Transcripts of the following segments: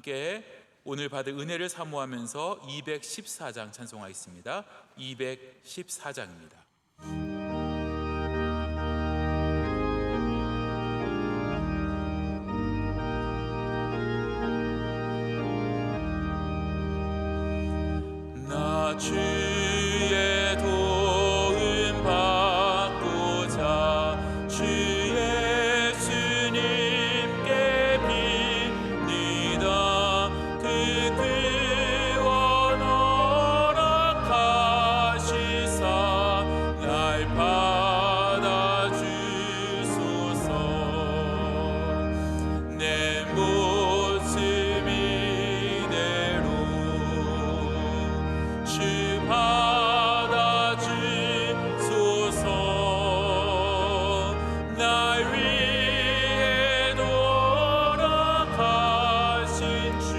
함께 오늘 받을 은혜를 사모하면서 214장 찬송하겠습니다. 214장입니다. 나 주의 도움 받고자 주 예수님께 빕니다. 그 구원 허락하시사 날 받아주소서. 내 모습 이대로 주 받아주소서. 날 위해 돌아가신 주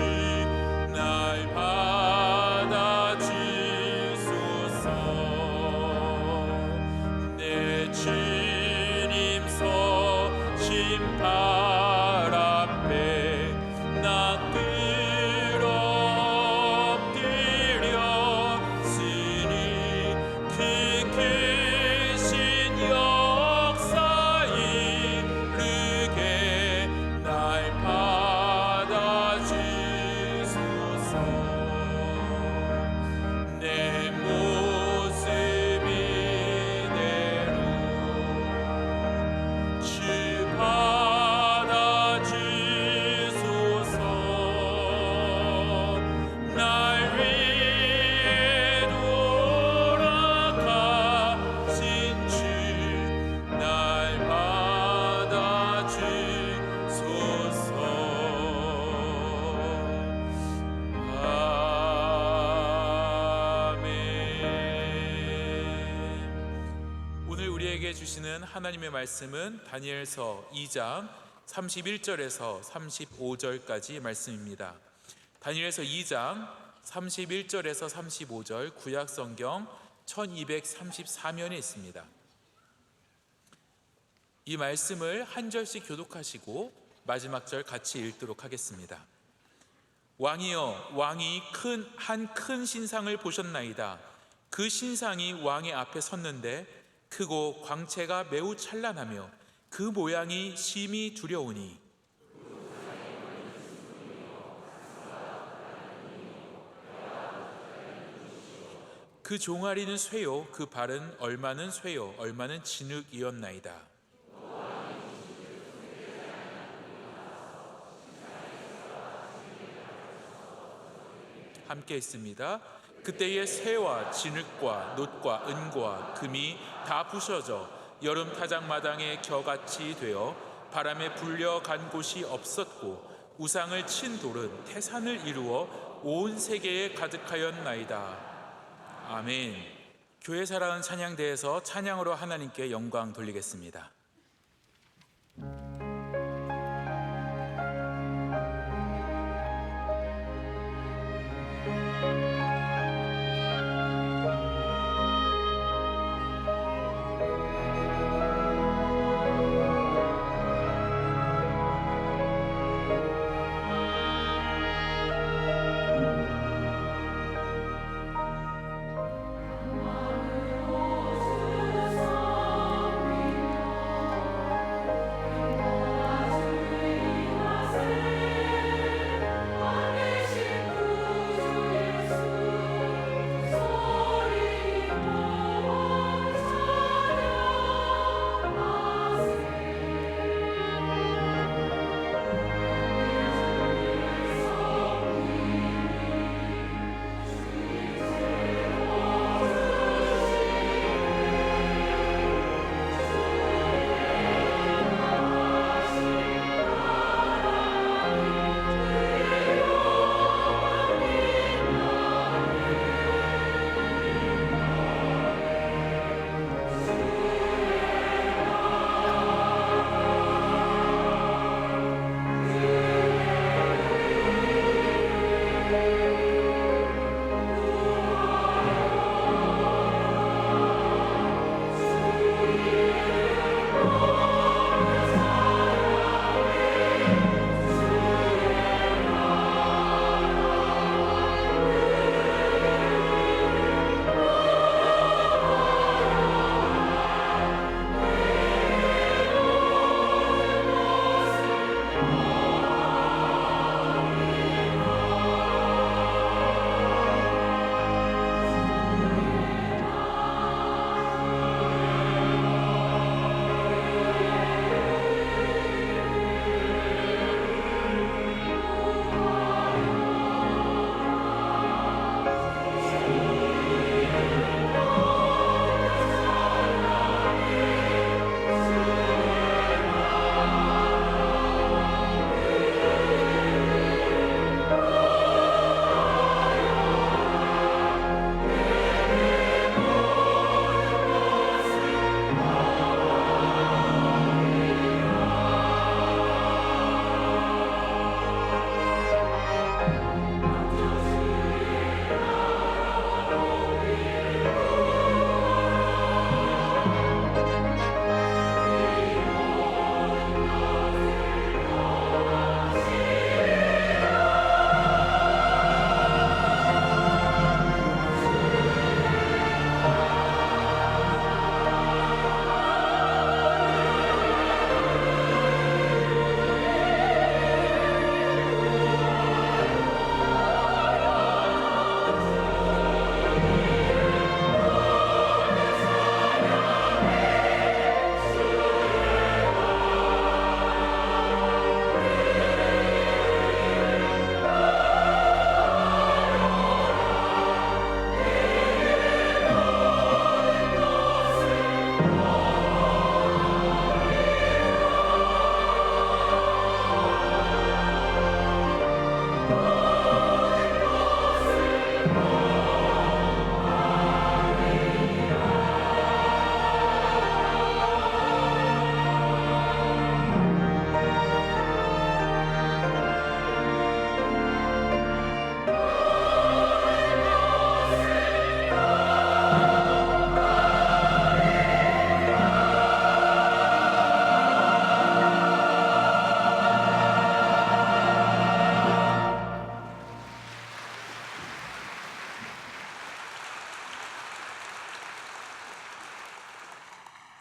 날 받아주소서. 내 주님 서신 발 앞에 나 엎드렸으니 그 크신 역사 이루게 날 받아주소서. 내 모습 이대로 주 받아주소서. 날 위해 돌아가신 주 날 받아주소서. 아멘. 오늘 우리에게 주시는 하나님의 말씀은 다니엘서 2장 31절에서 35절까지 말씀입니다. 다니엘서 2장 31절에서 35절 구약성경 1234면에 있습니다. 이 말씀을 한 절씩 교독하시고 마지막 절 같이 읽도록 하겠습니다. 왕이여, 왕이 한 큰 신상을 보셨나이다. 그 신상이 왕의 앞에 섰는데 크고 광채가 매우 찬란하며 그 모양이 심히 두려우니 그 종아리는 쇠요, 그 발은 얼마는 쇠요, 얼마는 진흙이었나이다. 함께 있습니다. 그때의 쇠와 진흙과 놋과 은과 금이 다 부셔져 여름 타작마당에 겨같이 되어 바람에 불려간 곳이 없었고 우상을 친 돌은 태산을 이루어 온 세계에 가득하였나이다. 아멘. 교회 사랑은 찬양대에서 찬양으로 하나님께 영광 돌리겠습니다.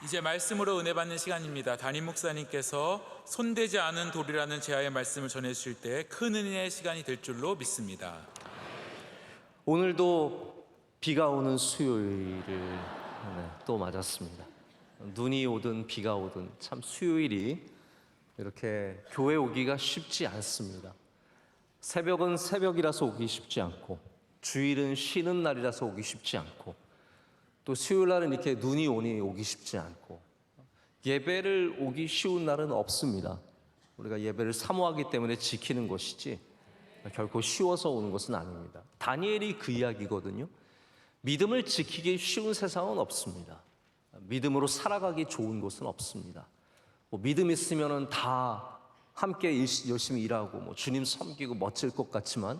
이제 말씀으로 은혜 받는 시간입니다. 담임 목사님께서 손대지 않은 돌이라는 제아의 말씀을 전해주실 때 큰 은혜의 시간이 될 줄로 믿습니다. 오늘도 비가 오는 수요일을 또 맞았습니다. 눈이 오든 비가 오든 참 수요일이 이렇게 교회 오기가 쉽지 않습니다. 새벽은 새벽이라서 오기 쉽지 않고, 주일은 쉬는 날이라서 오기 쉽지 않고, 또 수요일 날은 이렇게 눈이 오니 오기 쉽지 않고, 예배를 오기 쉬운 날은 없습니다. 우리가 예배를 사모하기 때문에 지키는 것이지 결코 쉬워서 오는 것은 아닙니다. 다니엘이 그 이야기거든요. 믿음을 지키기 쉬운 세상은 없습니다. 믿음으로 살아가기 좋은 곳은 없습니다. 믿음 있으면은 다 함께 열심히 일하고 주님 섬기고 멋질 것 같지만,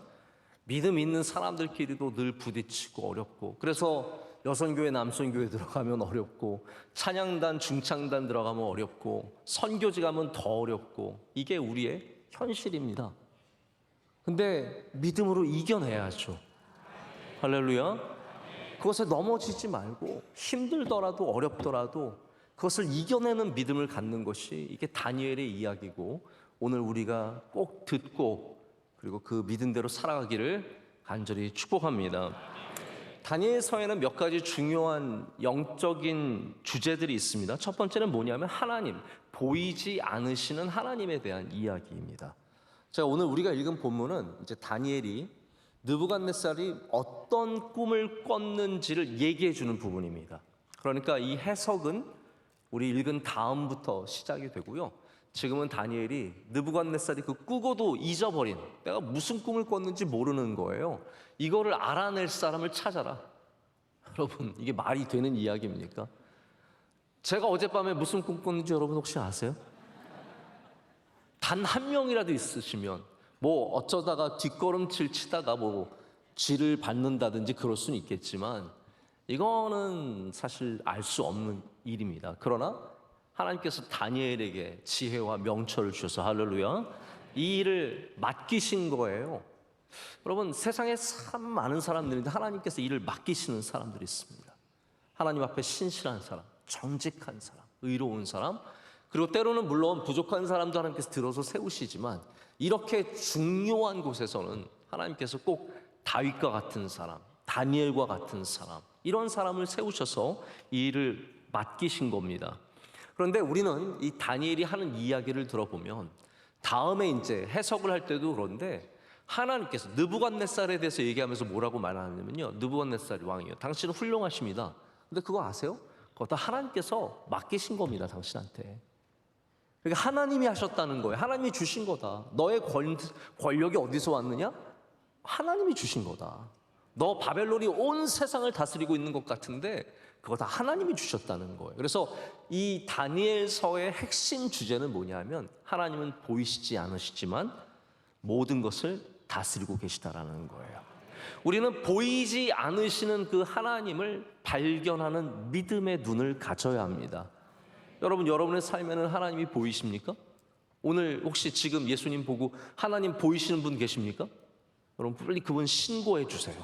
믿음 있는 사람들끼리도 늘 부딪히고 어렵고, 그래서 여성교회 남성교회 들어가면 어렵고, 찬양단 중창단 들어가면 어렵고, 선교지 가면 더 어렵고, 이게 우리의 현실입니다. 근데 믿음으로 이겨내야죠. 할렐루야. 그것에 넘어지지 말고 힘들더라도 어렵더라도 그것을 이겨내는 믿음을 갖는 것이 이게 다니엘의 이야기고, 오늘 우리가 꼭 듣고 그리고 그 믿음대로 살아가기를 간절히 축복합니다. 다니엘서에는 몇 가지 중요한 영적인 주제들이 있습니다. 첫 번째는 뭐냐면 하나님, 보이지 않으시는 하나님에 대한 이야기입니다. 자, 오늘 우리가 읽은 본문은 이제 다니엘이 느부갓네살이 어떤 꿈을 꿨는지를 얘기해 주는 부분입니다. 그러니까 이 해석은 우리 읽은 다음부터 시작이 되고요. 지금은 다니엘이 느부갓네살이 그 꾸고도 잊어버린, 내가 무슨 꿈을 꿨는지 모르는 거예요. 이거를 알아낼 사람을 찾아라. 여러분, 이게 말이 되는 이야기입니까? 제가 어젯밤에 무슨 꿈 꿨는지 여러분 혹시 아세요? 단 한 명이라도 있으시면 어쩌다가 뒷걸음질 치다가 쥐를 밟는다든지 그럴 수는 있겠지만, 이거는 사실 알 수 없는 일입니다. 그러나 하나님께서 다니엘에게 지혜와 명철을 주셔서, 할렐루야, 이 일을 맡기신 거예요. 여러분, 세상에 참 많은 사람들인데 하나님께서 일을 맡기시는 사람들이 있습니다. 하나님 앞에 신실한 사람, 정직한 사람, 의로운 사람, 그리고 때로는 물론 부족한 사람도 하나님께서 들어서 세우시지만, 이렇게 중요한 곳에서는 하나님께서 꼭 다윗과 같은 사람, 다니엘과 같은 사람, 이런 사람을 세우셔서 이 일을 맡기신 겁니다. 그런데 우리는 이 다니엘이 하는 이야기를 들어보면 다음에 이제 해석을 할 때도 그런데, 하나님께서 느부갓네살에 대해서 얘기하면서 뭐라고 말하냐면요, 느부갓네살 왕이요, 당신은 훌륭하십니다. 근데 그거 아세요? 그거 다 하나님께서 맡기신 겁니다, 당신한테. 그러니까 하나님이 하셨다는 거예요. 하나님이 주신 거다. 너의 권력이 어디서 왔느냐? 하나님이 주신 거다. 너 바벨론이 온 세상을 다스리고 있는 것 같은데 그거 다 하나님이 주셨다는 거예요. 그래서 이 다니엘서의 핵심 주제는 뭐냐면, 하나님은 보이시지 않으시지만 모든 것을 다스리고 계시다라는 거예요. 우리는 보이지 않으시는 그 하나님을 발견하는 믿음의 눈을 가져야 합니다. 여러분, 여러분의 삶에는 하나님이 보이십니까? 오늘 혹시 지금 예수님 보고 하나님 보이시는 분 계십니까? 여러분, 빨리 그분 신고해 주세요.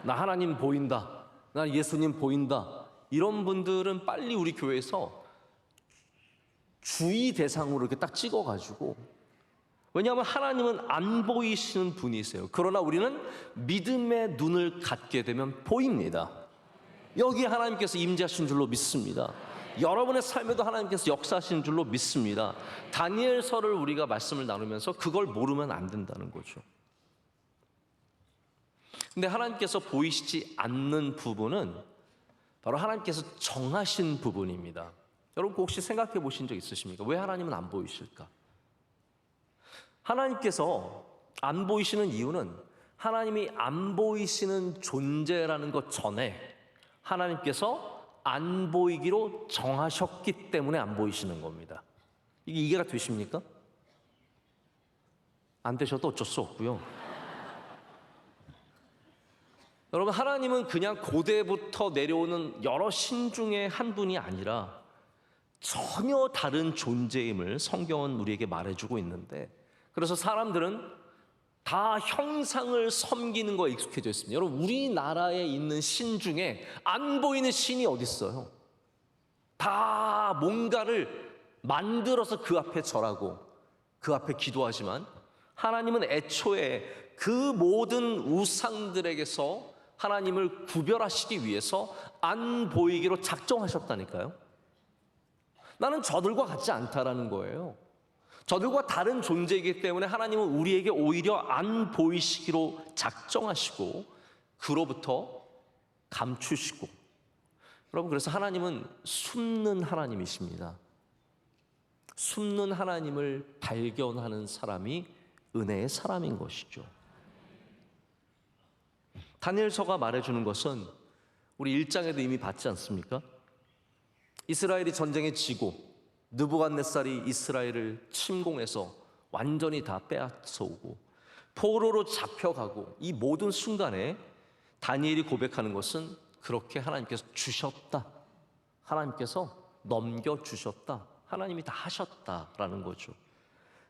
나 하나님 보인다, 나 예수님 보인다. 이런 분들은 빨리 우리 교회에서 주의 대상으로 이렇게 딱 찍어가지고, 왜냐하면 하나님은 안 보이시는 분이세요. 그러나 우리는 믿음의 눈을 갖게 되면 보입니다. 여기 하나님께서 임재하신 줄로 믿습니다. 여러분의 삶에도 하나님께서 역사하신 줄로 믿습니다. 다니엘서를 우리가 말씀을 나누면서 그걸 모르면 안 된다는 거죠. 근데 하나님께서 보이시지 않는 부분은 바로 하나님께서 정하신 부분입니다. 여러분, 혹시 생각해 보신 적 있으십니까? 왜 하나님은 안 보이실까? 하나님께서 안 보이시는 이유는 하나님이 안 보이시는 존재라는 것 전에 하나님께서 안 보이기로 정하셨기 때문에 안 보이시는 겁니다. 이게 이해가 되십니까? 안 되셔도 어쩔 수 없고요. 여러분, 하나님은 그냥 고대부터 내려오는 여러 신 중에 한 분이 아니라 전혀 다른 존재임을 성경은 우리에게 말해주고 있는데, 그래서 사람들은 다 형상을 섬기는 거에 익숙해져 있습니다. 여러분, 우리나라에 있는 신 중에 안 보이는 신이 어디 있어요? 다 다 뭔가를 만들어서 그 앞에 절하고 그 앞에 기도하지만 하나님은 애초에 그 모든 우상들에게서 하나님을 구별하시기 위해서 안 보이기로 작정하셨다니까요. 나는 저들과 같지 않다라는 거예요. 저들과 다른 존재이기 때문에 하나님은 우리에게 오히려 안 보이시기로 작정하시고 그로부터 감추시고, 여러분, 그래서 하나님은 숨는 하나님이십니다. 숨는 하나님을 발견하는 사람이 은혜의 사람인 것이죠. 다니엘서가 말해주는 것은 우리 1장에도 이미 봤지 않습니까? 이스라엘이 전쟁에 지고 느부갓네살이 이스라엘을 침공해서 완전히 다 빼앗아오고 포로로 잡혀가고, 이 모든 순간에 다니엘이 고백하는 것은 그렇게 하나님께서 주셨다, 하나님께서 넘겨주셨다, 하나님이 다 하셨다라는 거죠.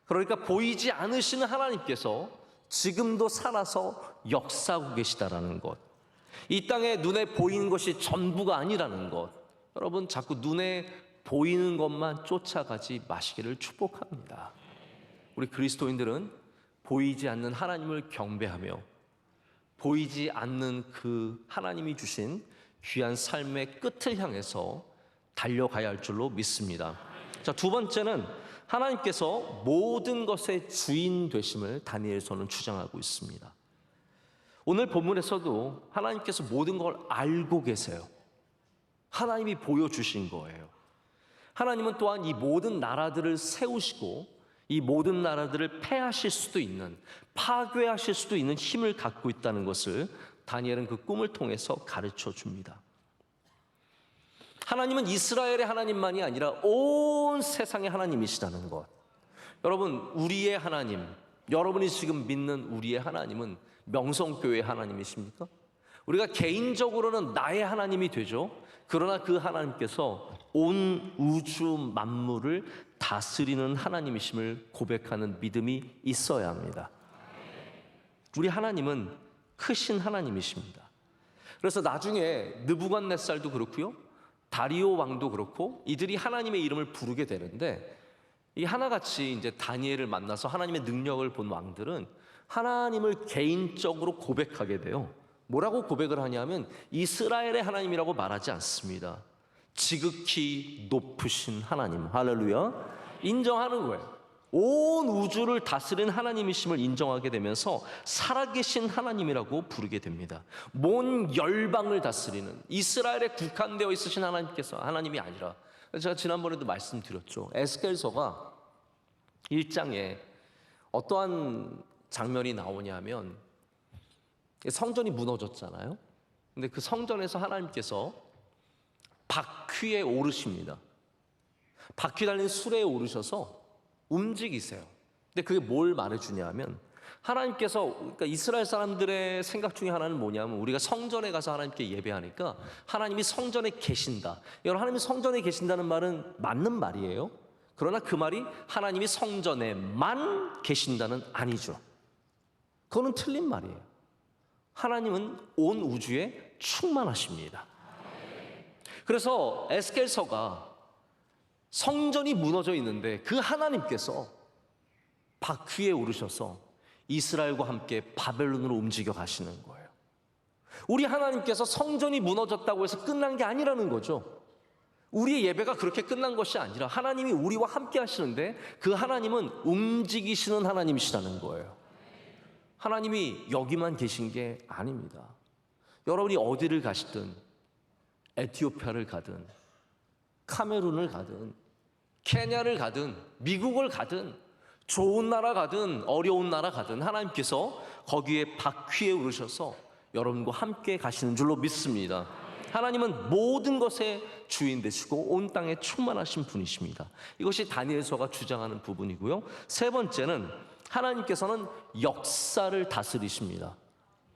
그러니까 보이지 않으시는 하나님께서 지금도 살아서 역사하고 계시다라는 것, 이 땅에 눈에 보이는 것이 전부가 아니라는 것, 여러분 자꾸 눈에 보이는 것만 쫓아가지 마시기를 축복합니다. 우리 그리스도인들은 보이지 않는 하나님을 경배하며 보이지 않는 그 하나님이 주신 귀한 삶의 끝을 향해서 달려가야 할 줄로 믿습니다. 자, 두 번째는 하나님께서 모든 것의 주인 되심을 다니엘서는 주장하고 있습니다. 오늘 본문에서도 하나님께서 모든 걸 알고 계세요. 하나님이 보여주신 거예요. 하나님은 또한 이 모든 나라들을 세우시고 이 모든 나라들을 패하실 수도 있는, 파괴하실 수도 있는 힘을 갖고 있다는 것을 다니엘은 그 꿈을 통해서 가르쳐 줍니다. 하나님은 이스라엘의 하나님만이 아니라 온 세상의 하나님이시다는 것. 여러분, 우리의 하나님, 여러분이 지금 믿는 우리의 하나님은 명성교회의 하나님이십니까? 우리가 개인적으로는 나의 하나님이 되죠. 그러나 그 하나님께서 온 우주 만물을 다스리는 하나님이심을 고백하는 믿음이 있어야 합니다. 우리 하나님은 크신 하나님이십니다. 그래서 나중에 느부갓네살도 그렇고요, 다리오 왕도 그렇고 이들이 하나님의 이름을 부르게 되는데, 이 하나같이 이제 다니엘을 만나서 하나님의 능력을 본 왕들은 하나님을 개인적으로 고백하게 돼요. 뭐라고 고백을 하냐면 이스라엘의 하나님이라고 말하지 않습니다. 지극히 높으신 하나님, 할렐루야, 인정하는 거예요. 온 우주를 다스리는 하나님이심을 인정하게 되면서 살아계신 하나님이라고 부르게 됩니다. 온 열방을 다스리는, 이스라엘에 국한되어 있으신 하나님께서 하나님이 아니라, 제가 지난번에도 말씀드렸죠. 에스겔서가 1장에 어떠한 장면이 나오냐면 성전이 무너졌잖아요. 근데 그 성전에서 하나님께서 바퀴에 오르십니다. 바퀴 달린 수레에 오르셔서 움직이세요. 근데 그게 뭘 말해주냐면, 하나님께서, 그러니까 이스라엘 사람들의 생각 중에 하나는 뭐냐면, 우리가 성전에 가서 하나님께 예배하니까 하나님이 성전에 계신다. 여러분, 하나님이 성전에 계신다는 말은 맞는 말이에요. 그러나 그 말이 하나님이 성전에만 계신다는 아니죠. 그거는 틀린 말이에요. 하나님은 온 우주에 충만하십니다. 그래서 에스겔서가 성전이 무너져 있는데 그 하나님께서 바퀴에 오르셔서 이스라엘과 함께 바벨론으로 움직여 가시는 거예요. 우리 하나님께서 성전이 무너졌다고 해서 끝난 게 아니라는 거죠. 우리의 예배가 그렇게 끝난 것이 아니라 하나님이 우리와 함께 하시는데 그 하나님은 움직이시는 하나님이시라는 거예요. 하나님이 여기만 계신 게 아닙니다. 여러분이 어디를 가시든, 에티오피아를 가든, 카메룬을 가든, 케냐를 가든, 미국을 가든, 좋은 나라 가든 어려운 나라 가든 하나님께서 거기에 바퀴에 오르셔서 여러분과 함께 가시는 줄로 믿습니다. 하나님은 모든 것의 주인 되시고 온 땅에 충만하신 분이십니다. 이것이 다니엘서가 주장하는 부분이고요. 세 번째는 하나님께서는 역사를 다스리십니다.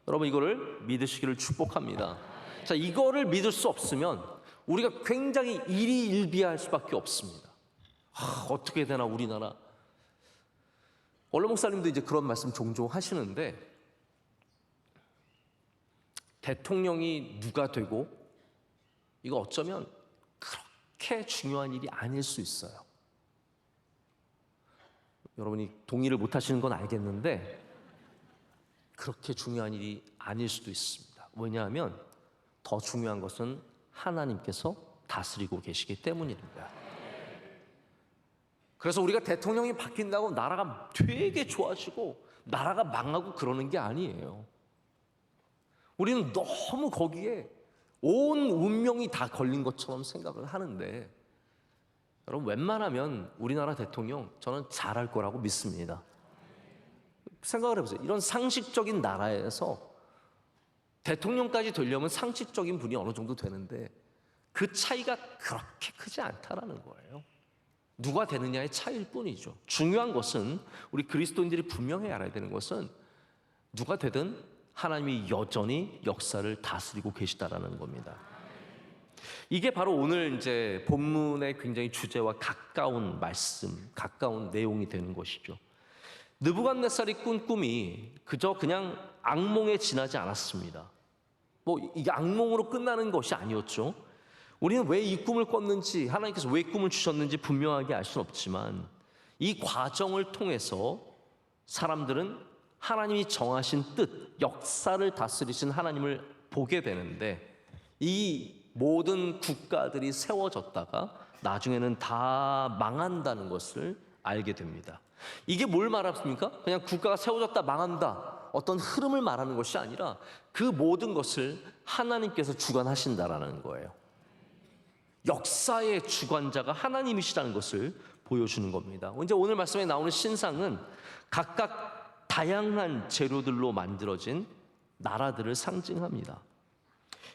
여러분, 이거를 믿으시기를 축복합니다. 자, 이거를 믿을 수 없으면 우리가 굉장히 일희일비할 수밖에 없습니다. 어떻게 되나 우리나라. 원로 목사님도 이제 그런 말씀 종종 하시는데, 대통령이 누가 되고, 이거 어쩌면 그렇게 그렇게 중요한 일이 아닐 수 있어요. 여러분이 동의를 못 하시는 건 알겠는데 그렇게 중요한 일이 아닐 수도 있습니다. 왜냐하면 더 중요한 것은 하나님께서 다스리고 계시기 때문입니다. 그래서 우리가 대통령이 바뀐다고 나라가 되게 좋아지고 나라가 망하고 그러는 게 아니에요. 우리는 너무 거기에 온 운명이 다 걸린 것처럼 생각을 하는데, 여러분 웬만하면 우리나라 대통령 저는 잘할 거라고 믿습니다. 생각을 해보세요. 이런 상식적인 나라에서 대통령까지 되려면 상식적인 분이 어느 정도 되는데 그 차이가 그렇게 크지 않다라는 거예요. 누가 되느냐의 차이일 뿐이죠. 중요한 것은, 우리 그리스도인들이 분명히 알아야 되는 것은, 누가 되든 하나님이 여전히 역사를 다스리고 계시다라는 겁니다. 이게 바로 오늘 이제 본문의 굉장히 주제와 가까운 말씀, 가까운 내용이 되는 것이죠. 느부갓네살이 꾼 꿈이 그냥 악몽에 지나지 않았습니다. 이게 악몽으로 끝나는 것이 아니었죠. 우리는 왜 이 꿈을 꿨는지, 하나님께서 왜 꿈을 주셨는지 분명하게 알 수는 없지만, 이 과정을 통해서 사람들은 하나님이 정하신 뜻, 역사를 다스리신 하나님을 보게 되는데, 이 모든 국가들이 세워졌다가 나중에는 다 망한다는 것을 알게 됩니다. 이게 뭘 말합니까? 그냥 국가가 세워졌다 망한다, 어떤 흐름을 말하는 것이 아니라 그 모든 것을 하나님께서 주관하신다라는 거예요. 역사의 주관자가 하나님이시라는 것을 보여주는 겁니다. 이제 오늘 말씀에 나오는 신상은 각각 다양한 재료들로 만들어진 나라들을 상징합니다.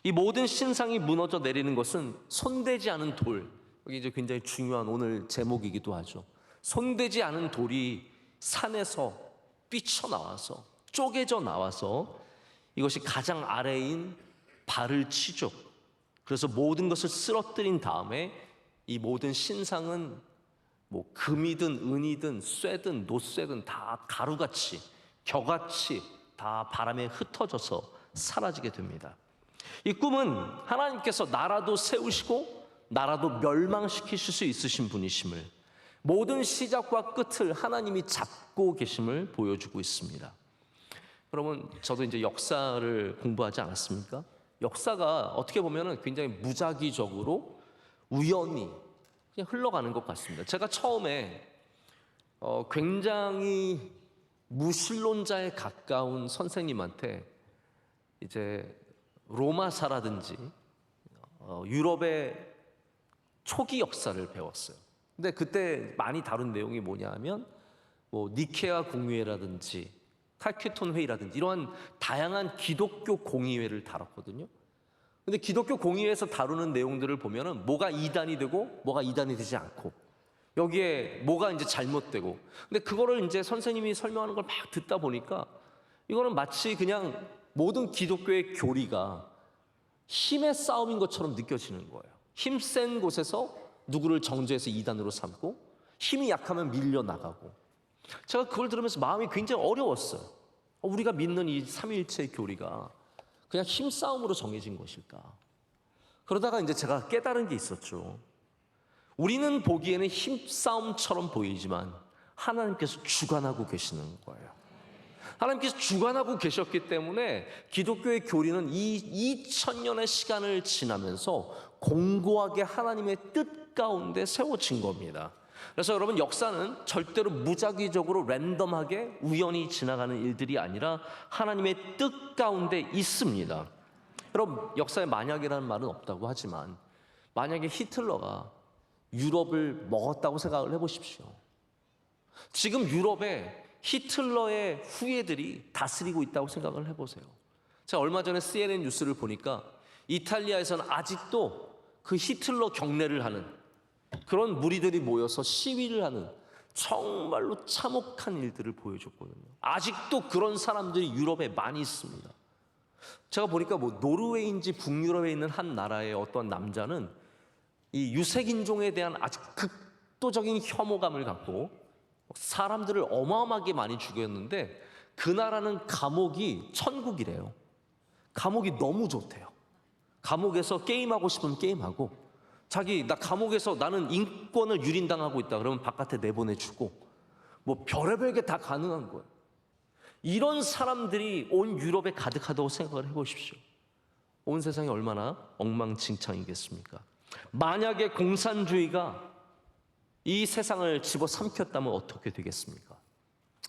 이 모든 신상이 무너져 내리는 것은 손대지 않은 돌, 여기 이제 굉장히 중요한 오늘 제목이기도 하죠. 손대지 않은 돌이 산에서 삐쳐나와서, 쪼개져 나와서 이것이 가장 아래인 발을 치죠. 그래서 모든 것을 쓰러뜨린 다음에 이 모든 신상은 금이든 은이든 쇠든 노쇠든 다 가루같이, 겨같이 다 바람에 흩어져서 사라지게 됩니다. 이 꿈은 하나님께서 나라도 세우시고 나라도 멸망시키실 수 있으신 분이심을, 모든 시작과 끝을 하나님이 잡고 계심을 보여주고 있습니다. 여러분, 저도 이제 역사를 공부하지 않았습니까? 역사가 어떻게 보면 굉장히 무작위적으로 우연히 그냥 흘러가는 것 같습니다. 제가 처음에 굉장히 무신론자에 가까운 선생님한테 이제 로마사라든지 유럽의 초기 역사를 배웠어요. 근데 그때 많이 다룬 내용이 뭐냐 하면 니케아 공의회라든지 칼케톤 회의라든지 이러한 다양한 기독교 공의회를 다뤘거든요. 근데 기독교 공의회에서 다루는 내용들을 보면은 뭐가 이단이 되고 뭐가 이단이 되지 않고, 여기에 뭐가 이제 잘못되고, 근데 그거를 이제 선생님이 설명하는 걸 막 듣다 보니까 이거는 마치 그냥 모든 기독교의 교리가 힘의 싸움인 것처럼 느껴지는 거예요. 힘센 곳에서 누구를 정죄해서 이단으로 삼고, 힘이 약하면 밀려나가고. 제가 그걸 들으면서 마음이 굉장히 어려웠어요. 우리가 믿는 이 삼위일체의 교리가 그냥 힘싸움으로 정해진 것일까? 그러다가 이제 제가 깨달은 게 있었죠. 우리는 보기에는 힘싸움처럼 보이지만 하나님께서 주관하고 계시는 거예요. 하나님께서 주관하고 계셨기 때문에 기독교의 교리는 이 2000년의 시간을 지나면서 공고하게 하나님의 뜻 가운데 세워진 겁니다. 그래서 여러분, 역사는 절대로 무작위적으로 랜덤하게 우연히 지나가는 일들이 아니라 하나님의 뜻 가운데 있습니다. 여러분, 역사에 만약이라는 말은 없다고 하지만 만약에 히틀러가 유럽을 먹었다고 생각을 해보십시오. 지금 유럽에 히틀러의 후예들이 다스리고 있다고 생각을 해보세요. 제가 얼마 전에 CNN 뉴스를 보니까 이탈리아에서는 아직도 그 히틀러 경례를 하는 그런 무리들이 모여서 시위를 하는 정말로 참혹한 일들을 보여줬거든요. 아직도 그런 사람들이 유럽에 많이 있습니다. 제가 보니까 노르웨이인지 북유럽에 있는 한 나라의 어떤 남자는 이 유색인종에 대한 아주 극도적인 혐오감을 갖고 사람들을 어마어마하게 많이 죽였는데, 그 나라는 감옥이 천국이래요. 감옥이 너무 좋대요. 감옥에서 게임하고 싶으면 게임하고, 나 감옥에서 나는 인권을 유린당하고 있다. 그러면 바깥에 내보내주고 뭐 별의별 게 다 가능한 거예요. 이런 사람들이 온 유럽에 가득하다고 생각을 해보십시오. 온 세상이 얼마나 엉망진창이겠습니까? 만약에 공산주의가 이 세상을 집어삼켰다면 어떻게 되겠습니까?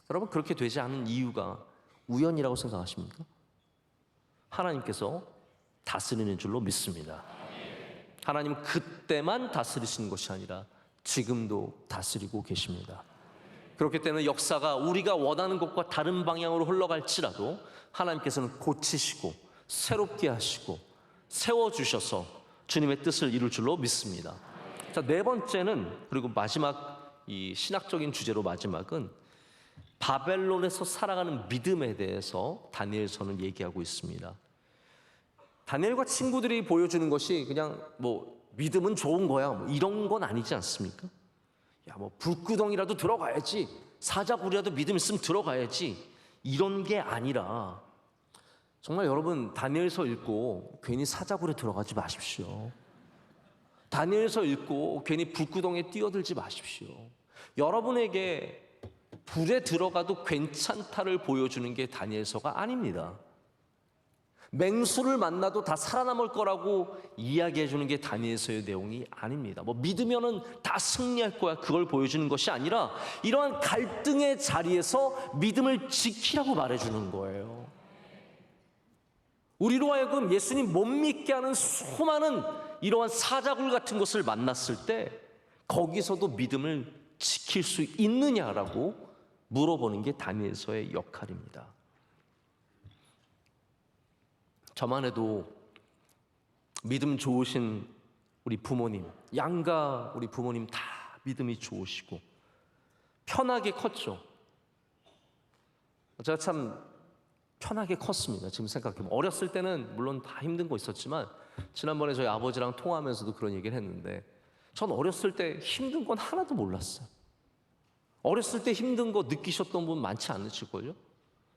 여러분, 그렇게 되지 않은 이유가 우연이라고 생각하십니까? 하나님께서 다스리는 줄로 믿습니다. 하나님은 그때만 다스리시는 것이 아니라 지금도 다스리고 계십니다. 그렇기 때문에 역사가 우리가 원하는 것과 다른 방향으로 흘러갈지라도 하나님께서는 고치시고 새롭게 하시고 세워주셔서 주님의 뜻을 이룰 줄로 믿습니다. 자, 네 번째는, 그리고 마지막, 이 신학적인 주제로 마지막은 바벨론에서 살아가는 믿음에 대해서 다니엘서는 얘기하고 있습니다. 다니엘과 친구들이 보여주는 것이 그냥 뭐 믿음은 좋은 거야 뭐 이런 건 아니지 않습니까? 야, 뭐 불구덩이라도 들어가야지, 사자굴이라도 믿음 있으면 들어가야지, 이런 게 아니라 정말 여러분, 다니엘서 읽고 괜히 사자굴에 들어가지 마십시오. 다니엘서 읽고 괜히 불구덩이에 뛰어들지 마십시오. 여러분에게 불에 들어가도 괜찮다를 보여주는 게 다니엘서가 아닙니다. 맹수를 만나도 다 살아남을 거라고 이야기해 주는 게 다니엘서의 내용이 아닙니다. 뭐 믿으면은 다 승리할 거야, 그걸 보여주는 것이 아니라 이러한 갈등의 자리에서 믿음을 지키라고 말해주는 거예요. 우리로 하여금 예수님 못 믿게 하는 수많은 이러한 사자굴 같은 것을 만났을 때 거기서도 믿음을 지킬 수 있느냐라고 물어보는 게 다니엘서의 역할입니다. 저만 해도 믿음 좋으신 우리 부모님, 양가 우리 부모님 다 믿음이 좋으시고 편하게 컸죠. 제가 참 편하게 컸습니다. 지금 생각해보면 어렸을 때는 물론 다 힘든 거 있었지만 지난번에 저희 아버지랑 통화하면서도 그런 얘기를 했는데 전 어렸을 때 힘든 건 하나도 몰랐어요. 어렸을 때 힘든 거 느끼셨던 분 많지 않으실걸요?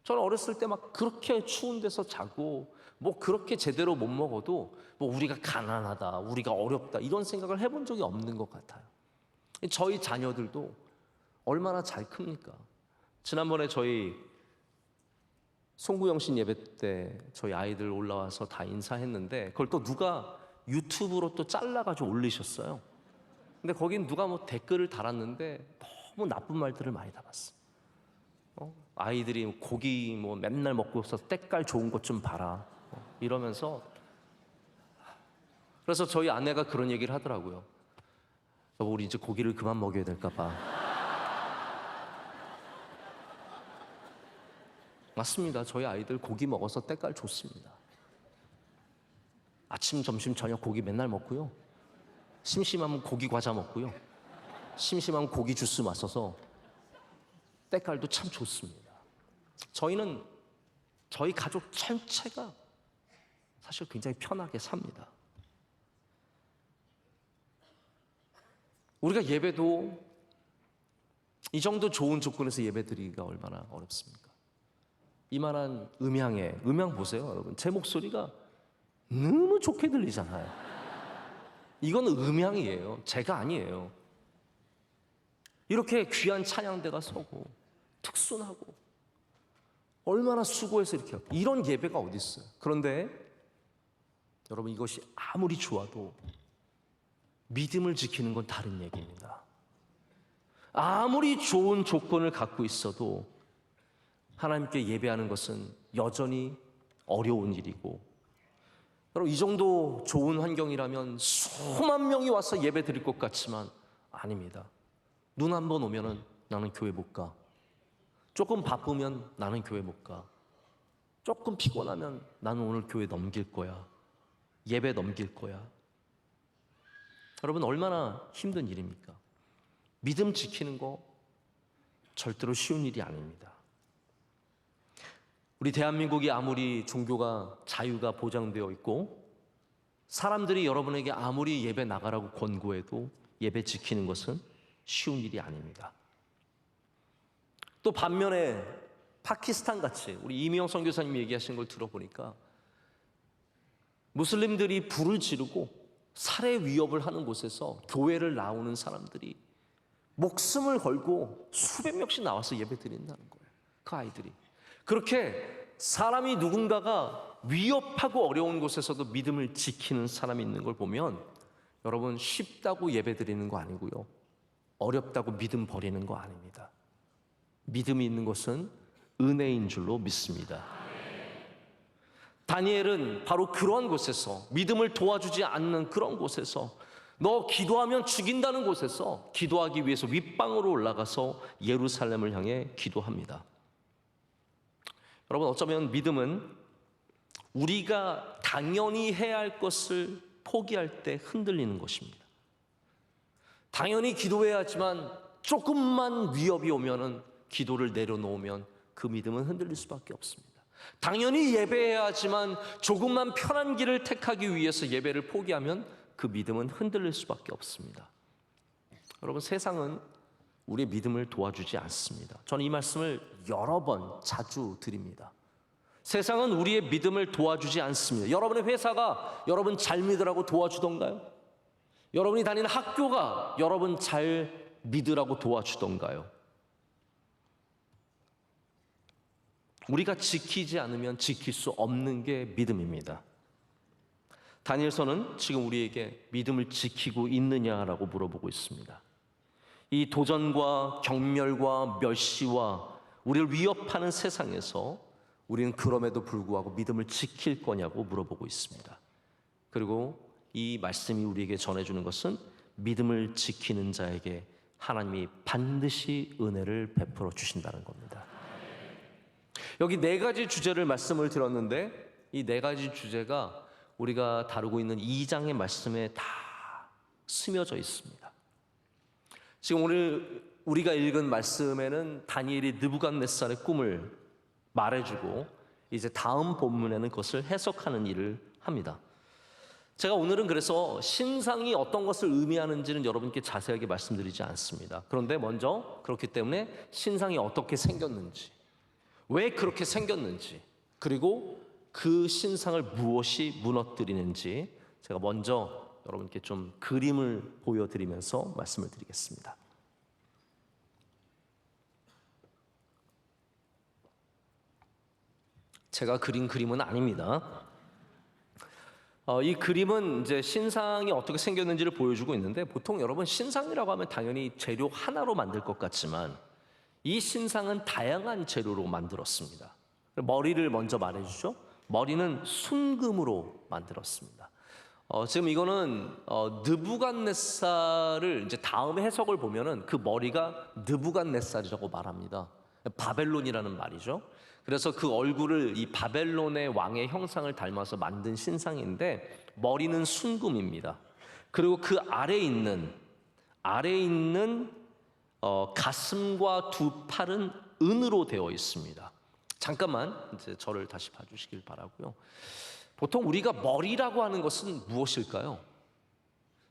저는 어렸을 때 막 그렇게 추운 데서 자고 뭐 그렇게 제대로 못 먹어도 뭐 우리가 가난하다, 우리가 어렵다 이런 생각을 해본 적이 없는 것 같아요. 저희 자녀들도 얼마나 잘 큽니까? 지난번에 저희 송구영신 예배 때 저희 아이들 올라와서 다 인사했는데 그걸 또 누가 유튜브로 또 잘라가지고 올리셨어요. 근데 거긴 누가 뭐 댓글을 달았는데 너무 나쁜 말들을 많이 담았어. 아이들이 고기 뭐 맨날 먹고 있어서 때깔 좋은 것 좀 봐라 이러면서. 그래서 저희 아내가 그런 얘기를 하더라고요. 여보, 우리 이제 고기를 그만 먹여야 될까 봐. 맞습니다. 저희 아이들 고기 먹어서 때깔 좋습니다. 아침, 점심, 저녁 고기 맨날 먹고요. 심심하면 고기 과자 먹고요. 심심하면 고기 주스 마셔서 때깔도 참 좋습니다. 저희는 저희 가족 전체가 사실 굉장히 편하게 삽니다. 우리가 예배도 이 정도 좋은 조건에서 예배드리기가 얼마나 어렵습니까? 이만한 음향 보세요, 여러분. 제 목소리가 너무 좋게 들리잖아요. 이건 음향이에요. 제가 아니에요. 이렇게 귀한 찬양대가 서고 특순하고 얼마나 수고해서 이렇게 하고 이런 예배가 어디 있어요? 그런데 여러분, 이것이 아무리 좋아도 믿음을 지키는 건 다른 얘기입니다. 아무리 좋은 조건을 갖고 있어도 하나님께 예배하는 것은 여전히 어려운 일이고, 여러분, 이 정도 좋은 환경이라면 수만 명이 와서 예배 드릴 것 같지만 아닙니다. 눈 한 번 오면은 나는 교회 못 가. 조금 바쁘면 나는 교회 못 가. 조금 피곤하면 나는 오늘 교회 넘길 거야. 예배 넘길 거야. 여러분, 얼마나 힘든 일입니까? 믿음 지키는 거 절대로 쉬운 일이 아닙니다. 우리 대한민국이 아무리 종교가 자유가 보장되어 있고 사람들이 여러분에게 아무리 예배 나가라고 권고해도 예배 지키는 것은 쉬운 일이 아닙니다. 또 반면에 파키스탄 같이 우리 이미영 선교사님 얘기하신 걸 들어보니까 무슬림들이 불을 지르고 살해 위협을 하는 곳에서 교회를 나오는 사람들이 목숨을 걸고 수백 명씩 나와서 예배 드린다는 거예요. 그 아이들이. 그렇게 사람이 누군가가 위협하고 어려운 곳에서도 믿음을 지키는 사람이 있는 걸 보면 여러분, 쉽다고 예배 드리는 거 아니고요, 어렵다고 믿음 버리는 거 아닙니다. 믿음이 있는 것은 은혜인 줄로 믿습니다. 다니엘은 바로 그러한 곳에서, 믿음을 도와주지 않는 그런 곳에서, 너 기도하면 죽인다는 곳에서 기도하기 위해서 윗방으로 올라가서 예루살렘을 향해 기도합니다. 여러분, 어쩌면 믿음은 우리가 당연히 해야 할 것을 포기할 때 흔들리는 것입니다. 당연히 기도해야 하지만 조금만 위협이 오면은 기도를 내려놓으면 그 믿음은 흔들릴 수밖에 없습니다. 당연히 예배해야 하지만 조금만 편한 길을 택하기 위해서 예배를 포기하면 그 믿음은 흔들릴 수밖에 없습니다. 여러분, 세상은 우리의 믿음을 도와주지 않습니다. 저는 이 말씀을 여러 번 자주 드립니다. 세상은 우리의 믿음을 도와주지 않습니다. 여러분의 회사가 여러분 잘 믿으라고 도와주던가요? 여러분이 다니는 학교가 여러분 잘 믿으라고 도와주던가요? 우리가 지키지 않으면 지킬 수 없는 게 믿음입니다. 다니엘서는 지금 우리에게 믿음을 지키고 있느냐라고 물어보고 있습니다. 이 도전과 경멸과 멸시와 우리를 위협하는 세상에서 우리는 그럼에도 불구하고 믿음을 지킬 거냐고 물어보고 있습니다. 그리고 이 말씀이 우리에게 전해주는 것은 믿음을 지키는 자에게 하나님이 반드시 은혜를 베풀어 주신다는 겁니다. 여기 네 가지 주제를 말씀을 드렸는데 이 네 가지 주제가 우리가 다루고 있는 2장의 말씀에 다 스며져 있습니다. 지금 오늘 우리가 읽은 말씀에는 다니엘이 느부갓네살의 꿈을 말해주고 이제 다음 본문에는 그것을 해석하는 일을 합니다. 제가 오늘은 그래서 신상이 어떤 것을 의미하는지는 여러분께 자세하게 말씀드리지 않습니다. 그런데 먼저 그렇기 때문에 신상이 어떻게 생겼는지, 왜 그렇게 생겼는지, 그리고 그 신상을 무엇이 무너뜨리는지 제가 먼저 여러분께 좀 그림을 보여드리면서 말씀을 드리겠습니다. 제가 그린 그림은 아닙니다. 이 그림은 이제 신상이 어떻게 생겼는지를 보여주고 있는데, 보통 여러분 신상이라고 하면 당연히 재료 하나로 만들 것 같지만 이 신상은 다양한 재료로 만들었습니다. 머리를 먼저 말해주죠. 머리는 순금으로 만들었습니다. 지금 이거는 느부갓네살을 이제 다음 해석을 보면은 그 머리가 느부갓네살이라고 말합니다. 바벨론이라는 말이죠. 그래서 그 얼굴을 이 바벨론의 왕의 형상을 닮아서 만든 신상인데 머리는 순금입니다. 그리고 그 아래에 있는 가슴과 두 팔은 은으로 되어 있습니다. 잠깐만 이제 저를 다시 봐주시길 바라고요. 보통 우리가 머리라고 하는 것은 무엇일까요?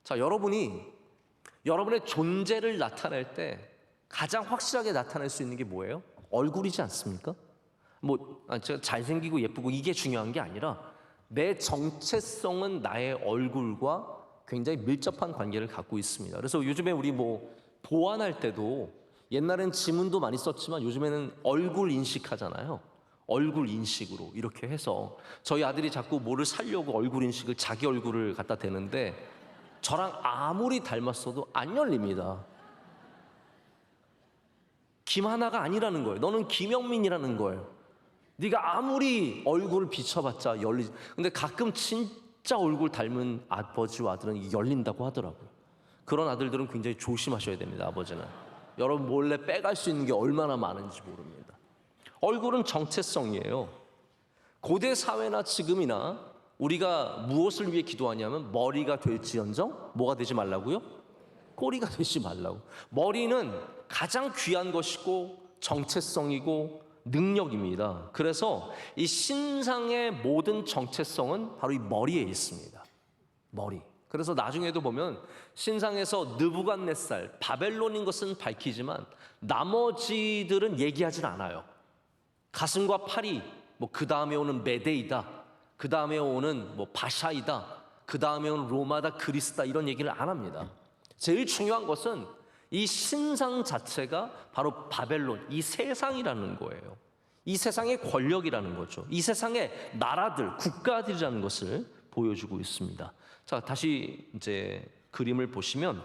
자, 여러분이 여러분의 존재를 나타낼 때 가장 확실하게 나타낼 수 있는 게 뭐예요? 얼굴이지 않습니까? 제가 잘생기고 예쁘고 이게 중요한 게 아니라 내 정체성은 나의 얼굴과 굉장히 밀접한 관계를 갖고 있습니다. 그래서 요즘에 우리 보안할 때도 옛날엔 지문도 많이 썼지만 요즘에는 얼굴 인식하잖아요. 얼굴 인식으로 이렇게 해서 저희 아들이 자꾸 뭐를 살려고 얼굴 인식을 자기 얼굴을 갖다 대는데 저랑 아무리 닮았어도 안 열립니다. 김하나가 아니라는 거예요. 너는 김영민이라는 거예요. 네가 아무리 얼굴을 비춰봤자 열리지. 근데 가끔 진짜 얼굴 닮은 아버지와 아들은 열린다고 하더라고요. 그런 아들들은 굉장히 조심하셔야 됩니다. 아버지는 여러분 몰래 빼갈 수 있는 게 얼마나 많은지 모릅니다. 얼굴은 정체성이에요. 고대 사회나 지금이나 우리가 무엇을 위해 기도하냐면 머리가 될지언정 뭐가 되지 말라고요? 꼬리가 되지 말라고. 머리는 가장 귀한 것이고 정체성이고 능력입니다. 그래서 이 신상의 모든 정체성은 바로 이 머리에 있습니다. 머리. 그래서 나중에도 보면 신상에서 느부갓네살, 바벨론인 것은 밝히지만 나머지들은 얘기하진 않아요. 가슴과 팔이 그 다음에 오는 메데이다, 그 다음에 오는 바샤이다, 그 다음에는 로마다, 그리스다 이런 얘기를 안 합니다. 제일 중요한 것은 이 신상 자체가 바로 바벨론, 이 세상이라는 거예요. 이 세상의 권력이라는 거죠. 이 세상의 나라들, 국가들이라는 것을 보여주고 있습니다. 자, 다시 이제 그림을 보시면,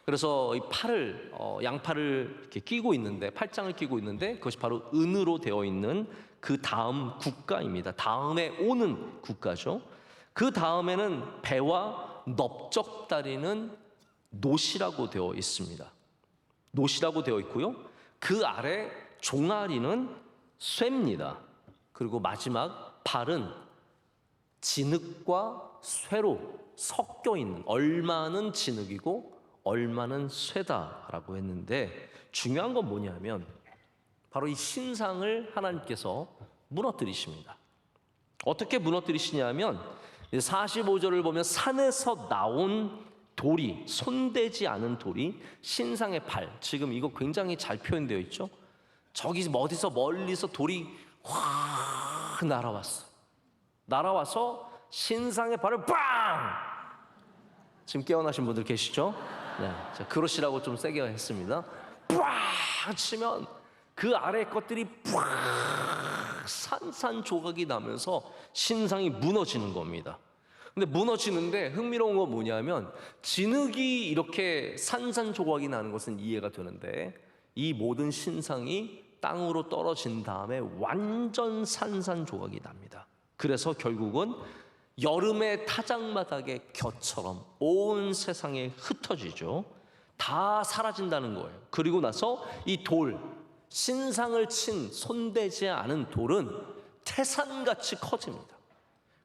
그래서 이 팔을 양팔을 이렇게 끼고 있는데, 팔짱을 끼고 있는데, 그것이 바로 은으로 되어 있는 그 다음 국가입니다. 다음에 오는 국가죠. 그 다음에는 배와 넓적다리는 놋이라고 되어 있습니다. 놋이라고 되어 있고요. 그 아래 종아리는 쇠입니다. 그리고 마지막 발은 진흙과 쇠로 섞여 있는, 얼마는 진흙이고 얼마는 쇠다라고 했는데, 중요한 건 뭐냐면 바로 이 신상을 하나님께서 무너뜨리십니다. 어떻게 무너뜨리시냐면 45절을 보면 산에서 나온 돌이, 손대지 않은 돌이 신상의 발, 지금 이거 굉장히 잘 표현되어 있죠. 저기 어디서 멀리서 돌이 확 날아와서 신상의 발을 빵! 지금 깨어나신 분들 계시죠? 네, 자, 그러시라고 좀 세게 했습니다. 빵 치면 그 아래 것들이 팍 산산조각이 나면서 신상이 무너지는 겁니다. 근데 무너지는데 흥미로운 건 뭐냐면, 진흙이 이렇게 산산조각이 나는 것은 이해가 되는데, 이 모든 신상이 땅으로 떨어진 다음에 완전 산산조각이 납니다. 그래서 결국은 여름의 타작마당의 겨처럼 온 세상에 흩어지죠. 다 사라진다는 거예요. 그리고 나서 이 돌, 신상을 친 손대지 않은 돌은 태산같이 커집니다.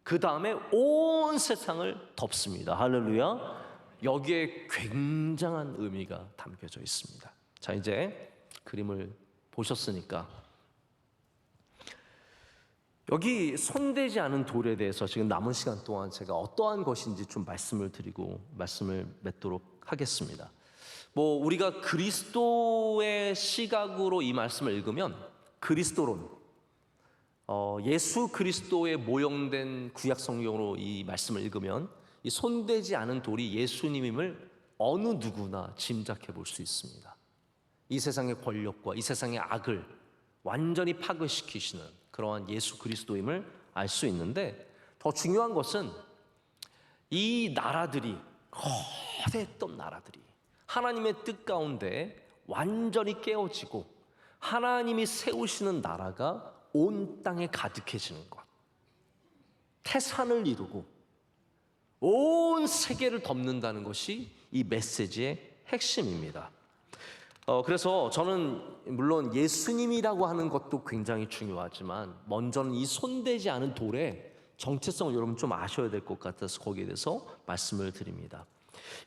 그 다음에 온 세상을 덮습니다. 할렐루야. 여기에 굉장한 의미가 담겨져 있습니다. 자, 이제 그림을 보셨으니까 여기 손대지 않은 돌에 대해서 지금 남은 시간 동안 제가 어떠한 것인지 좀 말씀을 드리고 말씀을 맺도록 하겠습니다. 우리가 그리스도의 시각으로 이 말씀을 읽으면, 그리스도론, 예수 그리스도에 모형된 구약 성경으로 이 말씀을 읽으면 이 손대지 않은 돌이 예수님임을 어느 누구나 짐작해 볼 수 있습니다. 이 세상의 권력과 이 세상의 악을 완전히 파괴시키시는 그러한 예수 그리스도임을 알 수 있는데, 더 중요한 것은 이 나라들이, 거대했던 나라들이 하나님의 뜻 가운데 완전히 깨어지고 하나님이 세우시는 나라가 온 땅에 가득해지는 것, 태산을 이루고 온 세계를 덮는다는 것이 이 메시지의 핵심입니다. 그래서 저는 물론 예수님이라고 하는 것도 굉장히 중요하지만, 먼저는 이 손대지 않은 돌의 정체성을 여러분 좀 아셔야 될 것 같아서 거기에 대해서 말씀을 드립니다.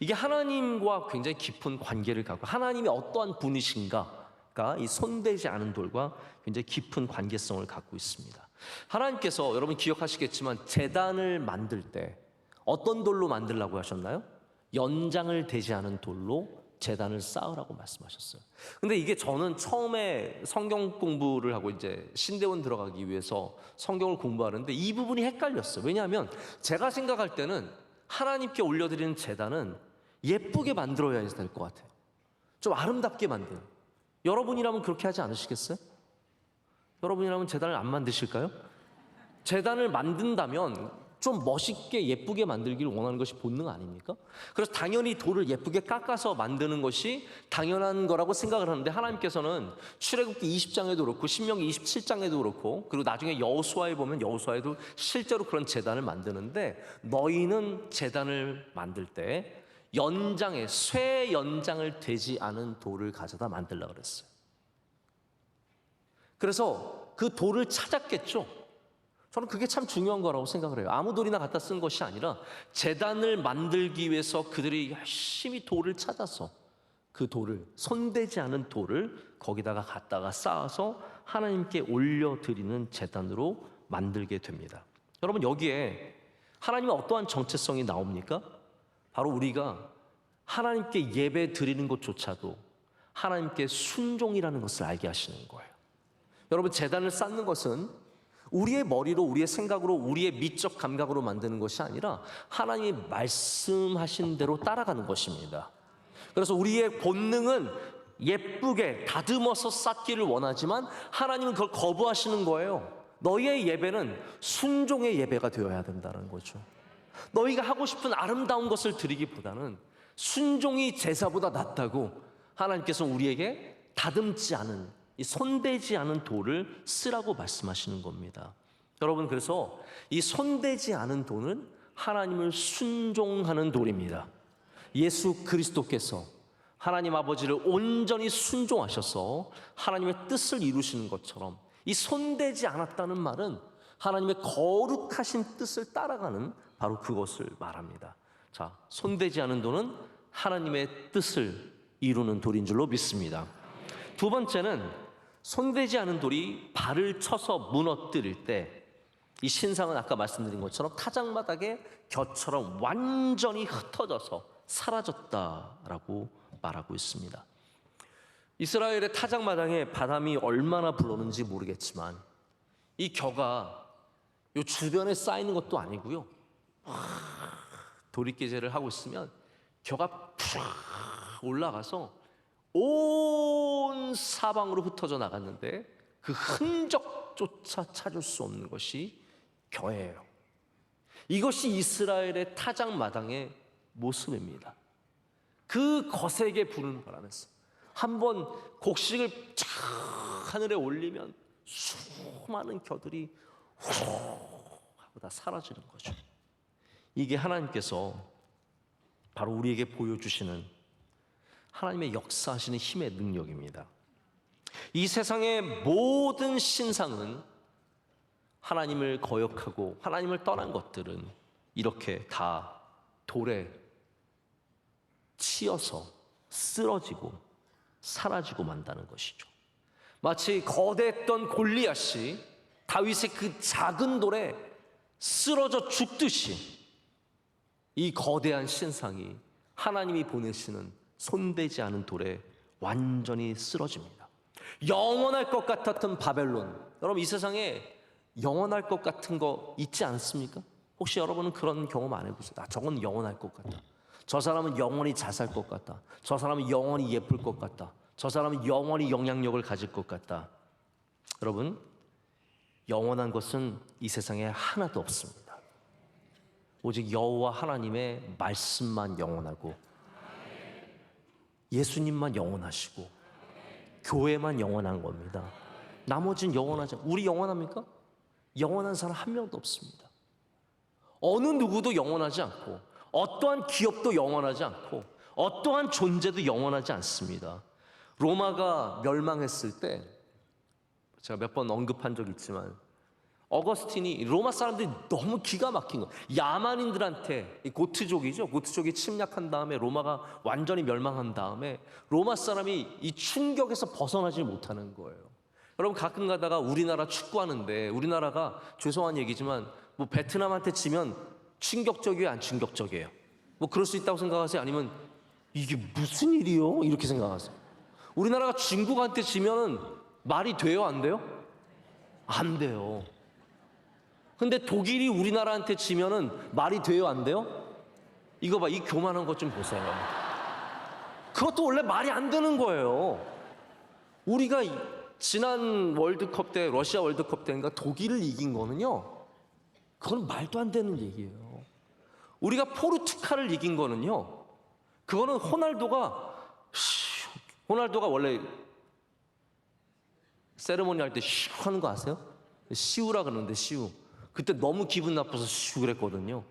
이게 하나님과 굉장히 깊은 관계를 갖고, 하나님이 어떠한 분이신가가 이 손대지 않은 돌과 굉장히 깊은 관계성을 갖고 있습니다. 하나님께서 여러분 기억하시겠지만 제단을 만들 때 어떤 돌로 만들라고 하셨나요? 연장을 되지 않은 돌로 제단을 쌓으라고 말씀하셨어요. 근데 이게 저는 처음에 성경 공부를 하고 이제 신대원 들어가기 위해서 성경을 공부하는데 이 부분이 헷갈렸어요. 왜냐하면 제가 생각할 때는 하나님께 올려드리는 제단은 예쁘게 만들어야 될 것 같아요. 좀 아름답게 만드는. 여러분이라면 그렇게 하지 않으시겠어요? 여러분이라면 제단을 안 만드실까요? 제단을 만든다면 좀 멋있게 예쁘게 만들기를 원하는 것이 본능 아닙니까? 그래서 당연히 돌을 예쁘게 깎아서 만드는 것이 당연한 거라고 생각을 하는데, 하나님께서는 출애굽기 20장에도 그렇고 신명기 27장에도 그렇고, 그리고 나중에 여호수아에 보면 여호수아에도 실제로 그런 제단을 만드는데, 너희는 제단을 만들 때 연장에 쇠 연장을 되지 않은 돌을 가져다 만들라 그랬어요. 그래서 그 돌을 찾았겠죠. 저는 그게 참 중요한 거라고 생각을 해요. 아무 돌이나 갖다 쓴 것이 아니라 제단을 만들기 위해서 그들이 열심히 돌을 찾아서 그 돌을, 손대지 않은 돌을 거기다가 갖다가 쌓아서 하나님께 올려드리는 제단으로 만들게 됩니다. 여러분, 여기에 하나님의 어떠한 정체성이 나옵니까? 바로 우리가 하나님께 예배 드리는 것조차도 하나님께 순종이라는 것을 알게 하시는 거예요. 여러분, 제단을 쌓는 것은 우리의 머리로, 우리의 생각으로, 우리의 미적 감각으로 만드는 것이 아니라 하나님이 말씀하신 대로 따라가는 것입니다. 그래서 우리의 본능은 예쁘게 다듬어서 쌓기를 원하지만 하나님은 그걸 거부하시는 거예요. 너희의 예배는 순종의 예배가 되어야 된다는 거죠. 너희가 하고 싶은 아름다운 것을 드리기보다는 순종이 제사보다 낫다고 하나님께서 우리에게 다듬지 않은, 이 손대지 않은 돌을 쓰라고 말씀하시는 겁니다. 여러분, 그래서 이 손대지 않은 돌은 하나님을 순종하는 돌입니다. 예수 그리스도께서 하나님 아버지를 온전히 순종하셔서 하나님의 뜻을 이루시는 것처럼 이 손대지 않았다는 말은 하나님의 거룩하신 뜻을 따라가는 바로 그것을 말합니다. 자, 손대지 않은 돌은 하나님의 뜻을 이루는 돌인 줄로 믿습니다. 두 번째는 손대지 않은 돌이 발을 쳐서 무너뜨릴 때 이 신상은 아까 말씀드린 것처럼 타작마당의 겨처럼 완전히 흩어져서 사라졌다라고 말하고 있습니다. 이스라엘의 타작마당에 바람이 얼마나 불었는지 모르겠지만 이 겨가 요 주변에 쌓이는 것도 아니고요. 도리깨제를 하고 있으면 겨가 푹 올라가서 온 사방으로 흩어져 나갔는데 그 흔적조차 찾을 수 없는 것이 겨예요. 이것이 이스라엘의 타작마당의 모습입니다. 그 거세게 부는 바람에서 한번 곡식을 쫙 하늘에 올리면 수많은 겨들이 후 하고 다 사라지는 거죠. 이게 하나님께서 바로 우리에게 보여주시는 하나님의 역사하시는 힘의 능력입니다. 이 세상의 모든 신상은 하나님을 거역하고 하나님을 떠난 것들은 이렇게 다 돌에 치여서 쓰러지고 사라지고 만다는 것이죠. 마치 거대했던 골리앗이 다윗의 그 작은 돌에 쓰러져 죽듯이 이 거대한 신상이 하나님이 보내시는 손대지 않은 돌에 완전히 쓰러집니다. 영원할 것 같았던 바벨론, 여러분 이 세상에 영원할 것 같은 거 있지 않습니까? 혹시 여러분은 그런 경험 안 해보세요? 저건 영원할 것 같다. 저 사람은 영원히 잘 살 것 같다. 저 사람은 영원히 예쁠 것 같다. 저 사람은 영원히 영향력을 가질 것 같다. 여러분, 영원한 것은 이 세상에 하나도 없습니다. 오직 여호와 하나님의 말씀만 영원하고 예수님만 영원하시고 교회만 영원한 겁니다. 나머지는 영원하지 않아요. 우리 영원합니까? 영원한 사람 한 명도 없습니다. 어느 누구도 영원하지 않고 어떠한 기업도 영원하지 않고 어떠한 존재도 영원하지 않습니다. 로마가 멸망했을 때 제가 몇 번 언급한 적 있지만 어거스틴이 로마 사람들이 너무 기가 막힌 거예요. 야만인들한테 고트족이죠. 고트족이 침략한 다음에 로마가 완전히 멸망한 다음에 로마 사람이 이 충격에서 벗어나지 못하는 거예요. 여러분 가끔 가다가 우리나라 축구하는데 우리나라가 죄송한 얘기지만 뭐 베트남한테 지면 충격적이에요, 안 충격적이에요? 뭐 그럴 수 있다고 생각하세요? 아니면 이게 무슨 일이요? 이렇게 생각하세요? 우리나라가 중국한테 지면은 말이 돼요, 안 돼요? 안 돼요. 근데 독일이 우리나라한테 지면은 말이 돼요, 안 돼요? 이거 봐, 이 교만한 것 좀 보세요. 그것도 원래 말이 안 되는 거예요. 우리가 지난 월드컵 때, 러시아 월드컵 때인가 독일을 이긴 거는요, 그건 말도 안 되는 얘기예요. 우리가 포르투갈을 이긴 거는요, 그거는 호날두가 원래 세레모니 할 때 쉬 하는 거 아세요? 시우라 그러는데 시우. 그때 너무 기분 나빠서 쉬우 그랬거든요.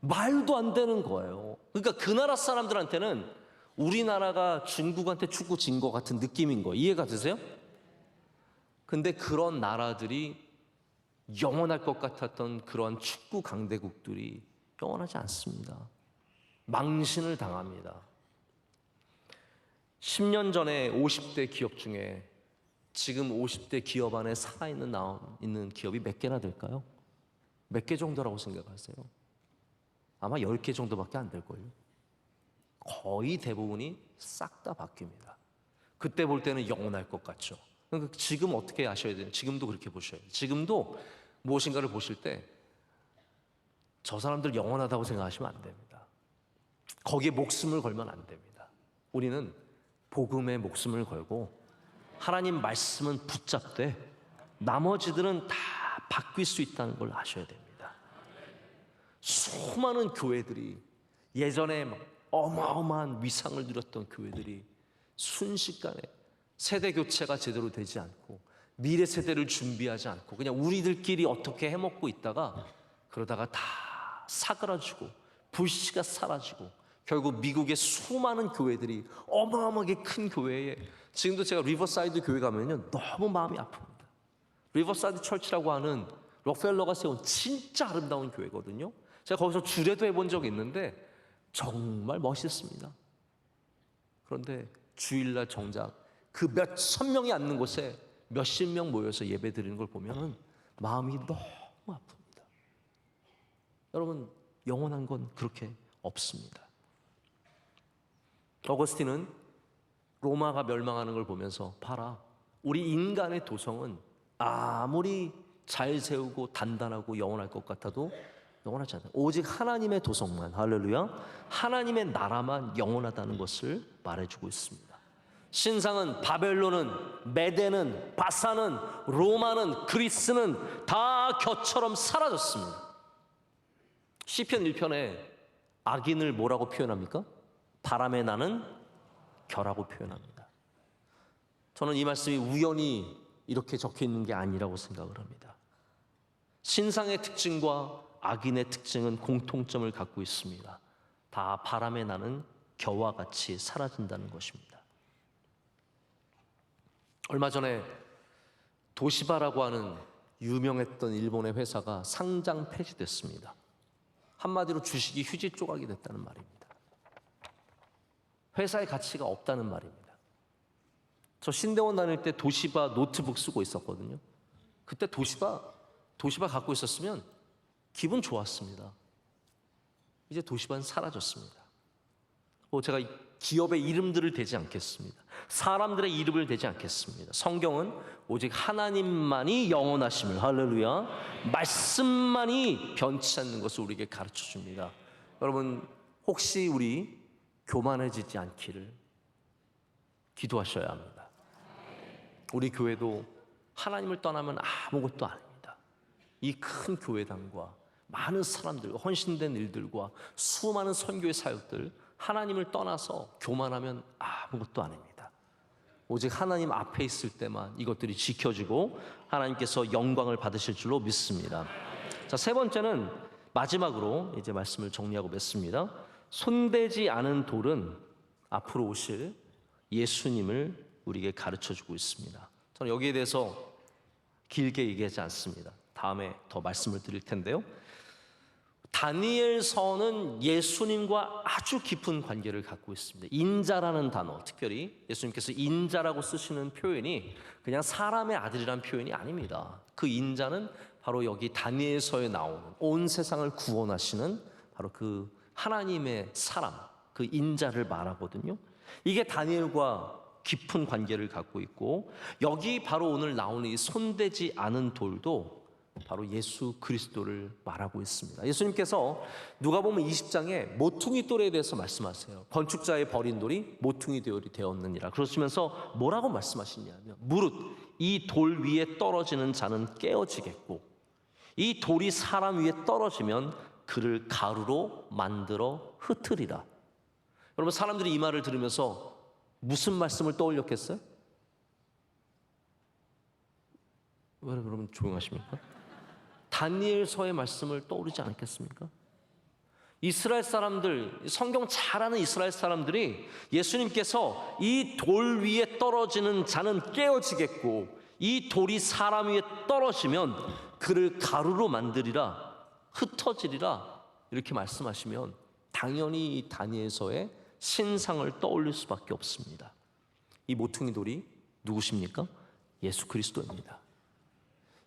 말도 안 되는 거예요. 그러니까 그 나라 사람들한테는 우리나라가 중국한테 축구 진 것 같은 느낌인 거예요. 이해가 되세요? 근데 그런 나라들이 영원할 것 같았던 그런 축구 강대국들이 영원하지 않습니다. 망신을 당합니다. 10년 전에 50대 기업 중에 지금 50대 기업 안에 살아있는 기업이 몇 개나 될까요? 몇 개 정도라고 생각하세요? 아마 10개 정도밖에 안 될걸요. 거의 대부분이 싹 다 바뀝니다. 그때 볼 때는 영원할 것 같죠. 그러니까 지금 어떻게 하셔야 돼요? 지금도 그렇게 보셔야 돼요. 지금도 무엇인가를 보실 때 저 사람들 영원하다고 생각하시면 안 됩니다. 거기에 목숨을 걸면 안 됩니다. 우리는 복음에 목숨을 걸고 하나님 말씀은 붙잡되 나머지들은 다 바뀔 수 있다는 걸 아셔야 됩니다. 수많은 교회들이 예전에 막 어마어마한 위상을 누렸던 교회들이 순식간에 세대 교체가 제대로 되지 않고 미래 세대를 준비하지 않고 그냥 우리들끼리 어떻게 해먹고 있다가 그러다가 다 사그라지고 불씨가 사라지고 결국 미국의 수많은 교회들이 어마어마하게 큰 교회에 지금도 제가 리버사이드 교회 가면요 너무 마음이 아픕니다. 리버사이드 철치라고 하는 록펠러가 세운 진짜 아름다운 교회거든요. 제가 거기서 주례도 해본 적이 있는데 정말 멋있습니다. 그런데 주일날 정작 그 몇천 명이 앉는 곳에 몇십 명 모여서 예배 드리는 걸 보면 마음이 너무 아픕니다. 여러분 영원한 건 그렇게 없습니다. 어거스틴은 로마가 멸망하는 걸 보면서 봐라 우리 인간의 도성은 아무리 잘 세우고 단단하고 영원할 것 같아도 영원하지 않아요. 오직 하나님의 도성만 할렐루야 하나님의 나라만 영원하다는 것을 말해주고 있습니다. 신상은 바벨론은 메대는 바사는 로마는 그리스는 다 겨처럼 사라졌습니다. 시편 1편에 악인을 뭐라고 표현합니까? 바람에 나는 겨라고 표현합니다. 저는 이 말씀이 우연히 이렇게 적혀 있는 게 아니라고 생각을 합니다. 신상의 특징과 악인의 특징은 공통점을 갖고 있습니다. 다 바람에 나는 겨와 같이 사라진다는 것입니다. 얼마 전에 도시바라고 하는 유명했던 일본의 회사가 상장 폐지됐습니다. 한마디로 주식이 휴지 조각이 됐다는 말입니다. 회사의 가치가 없다는 말입니다. 저 신대원 다닐 때 도시바 노트북 쓰고 있었거든요. 그때 도시바 갖고 있었으면 기분 좋았습니다. 이제 도시바는 사라졌습니다. 제가 기업의 이름들을 대지 않겠습니다. 사람들의 이름을 대지 않겠습니다. 성경은 오직 하나님만이 영원하심을 할렐루야 말씀만이 변치 않는 것을 우리에게 가르쳐 줍니다. 여러분 혹시 우리 교만해지지 않기를 기도하셔야 합니다. 우리 교회도 하나님을 떠나면 아무것도 아닙니다. 이 큰 교회당과 많은 사람들, 헌신된 일들과 수많은 선교의 사역들 하나님을 떠나서 교만하면 아무것도 아닙니다. 오직 하나님 앞에 있을 때만 이것들이 지켜지고 하나님께서 영광을 받으실 줄로 믿습니다. 자, 세 번째는 마지막으로 이제 말씀을 정리하고 맺습니다. 손대지 않은 돌은 앞으로 오실 예수님을 우리에게 가르쳐주고 있습니다. 저는 여기에 대해서 길게 얘기하지 않습니다. 다음에 더 말씀을 드릴 텐데요. 다니엘서는 예수님과 아주 깊은 관계를 갖고 있습니다. 인자라는 단어, 특별히 예수님께서 인자라고 쓰시는 표현이 그냥 사람의 아들이라는 표현이 아닙니다. 그 인자는 바로 여기 다니엘서에 나오는 온 세상을 구원하시는 바로 그 하나님의 사람, 그 인자를 말하거든요. 이게 다니엘과 깊은 관계를 갖고 있고 여기 바로 오늘 나오는 이 손대지 않은 돌도 바로 예수 그리스도를 말하고 있습니다. 예수님께서 누가복음 20장에 모퉁이 돌에 대해서 말씀하세요. 건축자의 버린 돌이 모퉁이 돌이 되었느니라. 그러시면서 뭐라고 말씀하시냐면 무릇 이 돌 위에 떨어지는 자는 깨어지겠고 이 돌이 사람 위에 떨어지면 그를 가루로 만들어 흩으리라. 여러분 사람들이 이 말을 들으면서 무슨 말씀을 떠올렸겠어요? 왜 그러면 조용하십니까? 다니엘서의 말씀을 떠오르지 않겠습니까? 이스라엘 사람들, 성경 잘 아는 이스라엘 사람들이 예수님께서 이 돌 위에 떨어지는 자는 깨어지겠고 이 돌이 사람 위에 떨어지면 그를 가루로 만들리라 흩어지리라 이렇게 말씀하시면 당연히 이 다니엘서의 신상을 떠올릴 수밖에 없습니다. 이 모퉁이 돌이 누구십니까? 예수 그리스도입니다.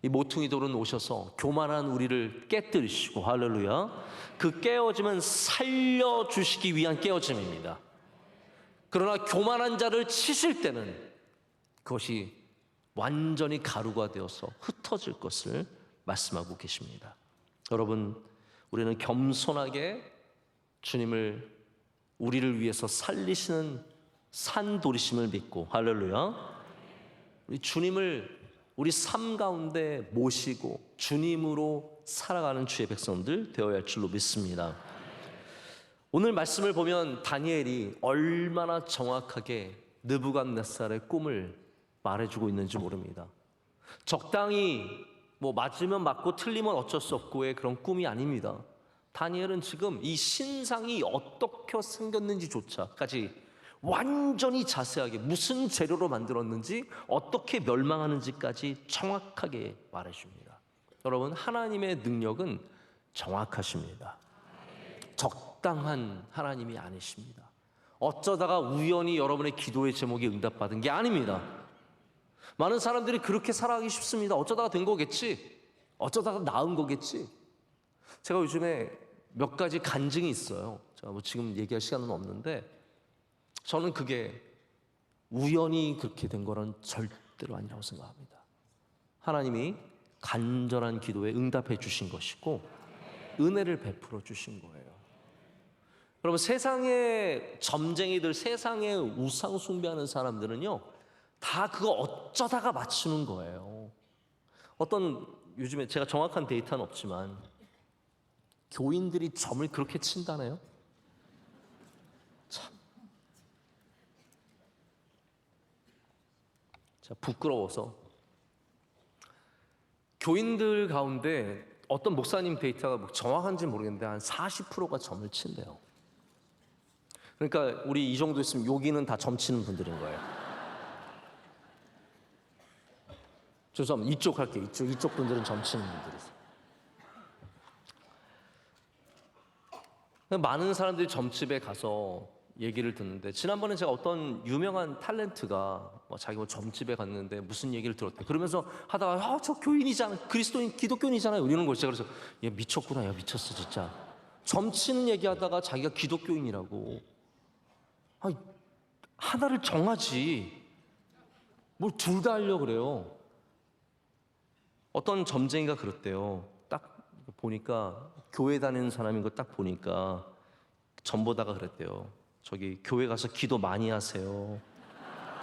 이 모퉁이 돌은 오셔서 교만한 우리를 깨뜨리시고 할렐루야 그 깨어짐은 살려주시기 위한 깨어짐입니다. 그러나 교만한 자를 치실 때는 그것이 완전히 가루가 되어서 흩어질 것을 말씀하고 계십니다. 여러분, 우리는 겸손하게 주님을 우리를 위해서 살리시는 산돌이심을 믿고, 할렐루야, 우리 주님을 우리 삶 가운데 모시고 주님으로 살아가는 주의 백성들 되어야 할 줄로 믿습니다. 오늘 말씀을 보면 다니엘이 얼마나 정확하게 느부갓네살의 꿈을 말해주고 있는지 모릅니다. 적당히 맞으면 맞고 틀리면 어쩔 수 없고의 그런 꿈이 아닙니다. 다니엘은 지금 이 신상이 어떻게 생겼는지조차까지 완전히 자세하게 무슨 재료로 만들었는지 어떻게 멸망하는지까지 정확하게 말해줍니다. 여러분, 하나님의 능력은 정확하십니다. 적당한 하나님이 아니십니다. 어쩌다가 우연히 여러분의 기도의 제목이 응답받은 게 아닙니다. 많은 사람들이 그렇게 살아가기 쉽습니다. 어쩌다가 된 거겠지, 어쩌다가 나은 거겠지. 제가 요즘에 몇 가지 간증이 있어요. 제가 지금 얘기할 시간은 없는데, 저는 그게 우연히 그렇게 된 거는 절대로 아니라고 생각합니다. 하나님이 간절한 기도에 응답해 주신 것이고 은혜를 베풀어 주신 거예요. 여러분, 세상의 점쟁이들, 세상의 우상 숭배하는 사람들은요, 다 그거 어쩌다가 맞추는 거예요. 요즘에 제가 정확한 데이터는 없지만 교인들이 점을 그렇게 친다네요. 참, 부끄러워서 교인들 가운데 어떤 목사님 데이터가 정확한지 모르겠는데 한 40%가 점을 친대요. 그러니까 우리 이 정도 있으면 여기는 다 점 치는 분들인 거예요. 죄송합니다. 이쪽 할게요. 이쪽 분들은 점 치는 분들이세요. 많은 사람들이 점집에 가서 얘기를 듣는데, 지난번에 제가 어떤 유명한 탤런트가 자기 점집에 갔는데 무슨 얘기를 들었대. 그러면서 하다가 저 교인이잖아, 그리스도인 기독교인이잖아요, 이러는 거죠. 그래서 얘 미쳤구나, 야 미쳤어 진짜. 점치는 얘기하다가 자기가 기독교인이라고. 아니, 하나를 정하지 뭘 둘 다 하려고 그래요. 어떤 점쟁이가 그랬대요. 딱 보니까 교회 다니는 사람인 거 딱 보니까 점보다가 그랬대요. 저기 교회 가서 기도 많이 하세요.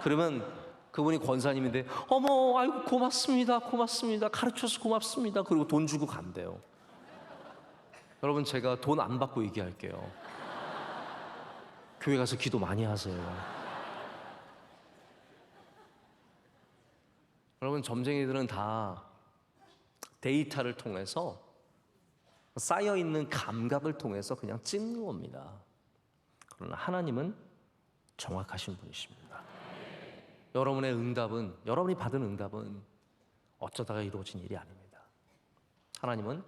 그러면 그분이 권사님인데, 어머, 아이고 고맙습니다, 가르쳐서 고맙습니다. 그리고 돈 주고 간대요. 여러분, 제가 돈 안 받고 얘기할게요. 교회 가서 기도 많이 하세요. 여러분, 점쟁이들은 다 데이터를 통해서, 쌓여있는 감각을 통해서 그냥 찍는 겁니다. 그러나 하나님은 정확하신 분이십니다. 여러분의 응답은, 여러분이 받은 응답은 어쩌다가 이루어진 일이 아닙니다. 하나님은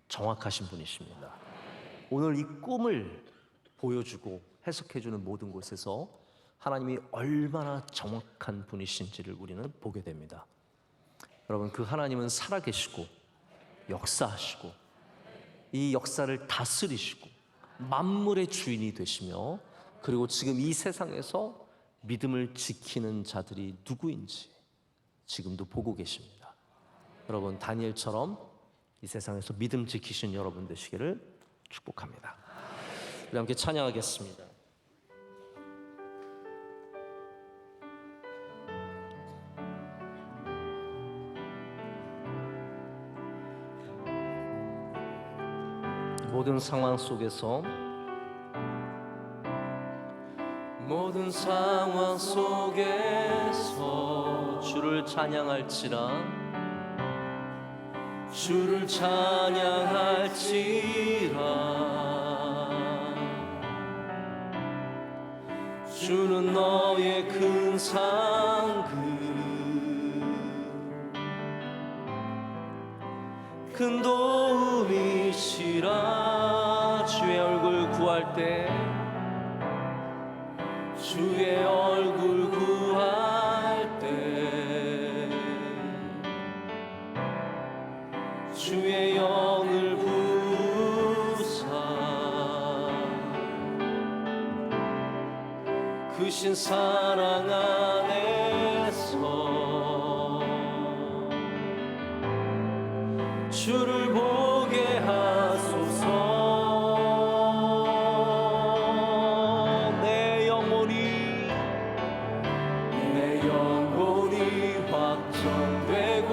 정확하신 분이십니다. 오늘 이 꿈을 보여주고 해석해주는 모든 곳에서 하나님이 얼마나 정확한 분이신지를 우리는 보게 됩니다. 여러분, 그 하나님은 살아계시고 역사하시고 이 역사를 다스리시고 만물의 주인이 되시며, 그리고 지금 이 세상에서 믿음을 지키는 자들이 누구인지 지금도 보고 계십니다. 여러분, 다니엘처럼 이 세상에서 믿음 지키신 여러분 되시기를 축복합니다. 우리 함께 찬양하겠습니다. 모든 상황 속에서 주를 찬양할지라, 주는 너의 큰 상급, 큰 도움이시라. 주의 얼굴 구할 때, 주의 얼굴 구할 때, 주의 영을 부사 크신 사랑 안에서 주를 보게 하소서. 내 영혼이 확정되고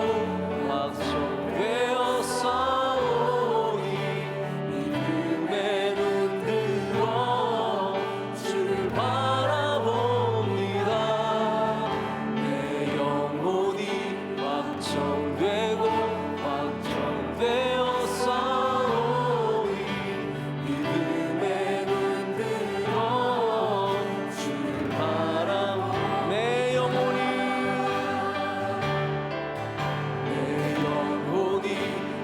확정되어 싸우니 믿음에 눈 들어 주를 바라봅니다. 내 영혼이 확정되고 확정되어 싸우니 믿음에 눈 들어 주를 바라봅니다. 내 영혼이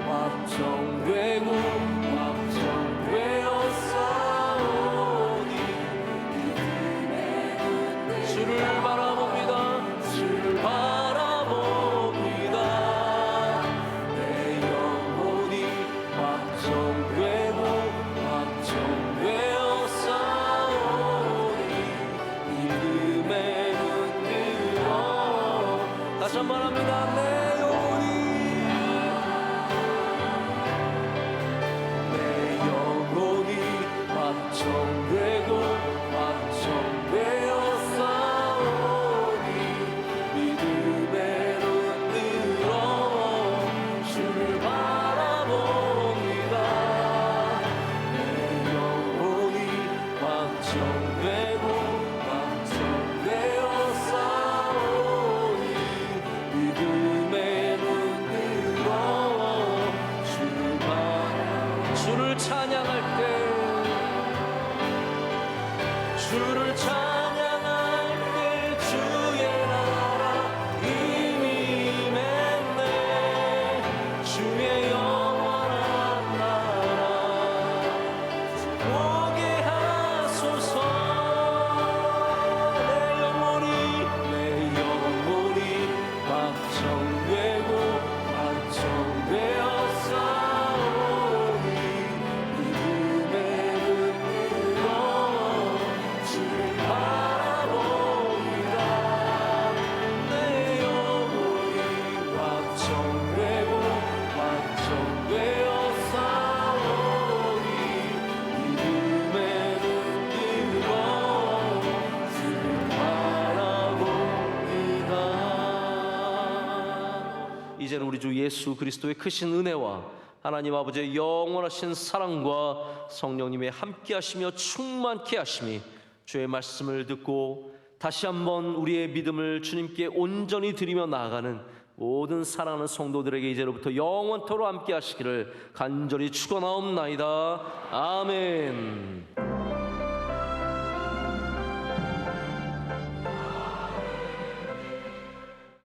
확정되고 확정되어 싸우니 주를 바라봅니다. 주를 바라봅니다. 내 영혼이 확정되고 확정되어 싸우니 믿음에 눈 들어 다시 한번 합니다. 내 확정되고 확정되어 싸우니 믿음에 눈 들어 주를 바라봅니다. 내 영혼이 확정되고 확정되어 싸우니 믿음에 눈 들어 주를 찬양할 때 주를 찬양할 때 주의 나라 이미 맺네. 주의 영원한 나라 보게 하소서. 내 영혼이 확정되고 확정되어 싸우니 믿음에 눈 들어 주를 바라봅니다. 내 영혼이 확정되고 확정되어 싸우니 믿음에 눈 들어 주를 바라봅니다. 이제는 우리 주 예수 그리스도의 크신 은혜와 하나님 아버지의 영원하신 사랑과 성령님의 함께하시며 충만케 하심이 주의 말씀을 듣고 다시 한번 우리의 믿음을 주님께 온전히 드리며 나아가는 모든 사랑하는 성도들에게 이제로부터 영원토록 함께 하시기를 간절히 축원하옵나이다. 아멘.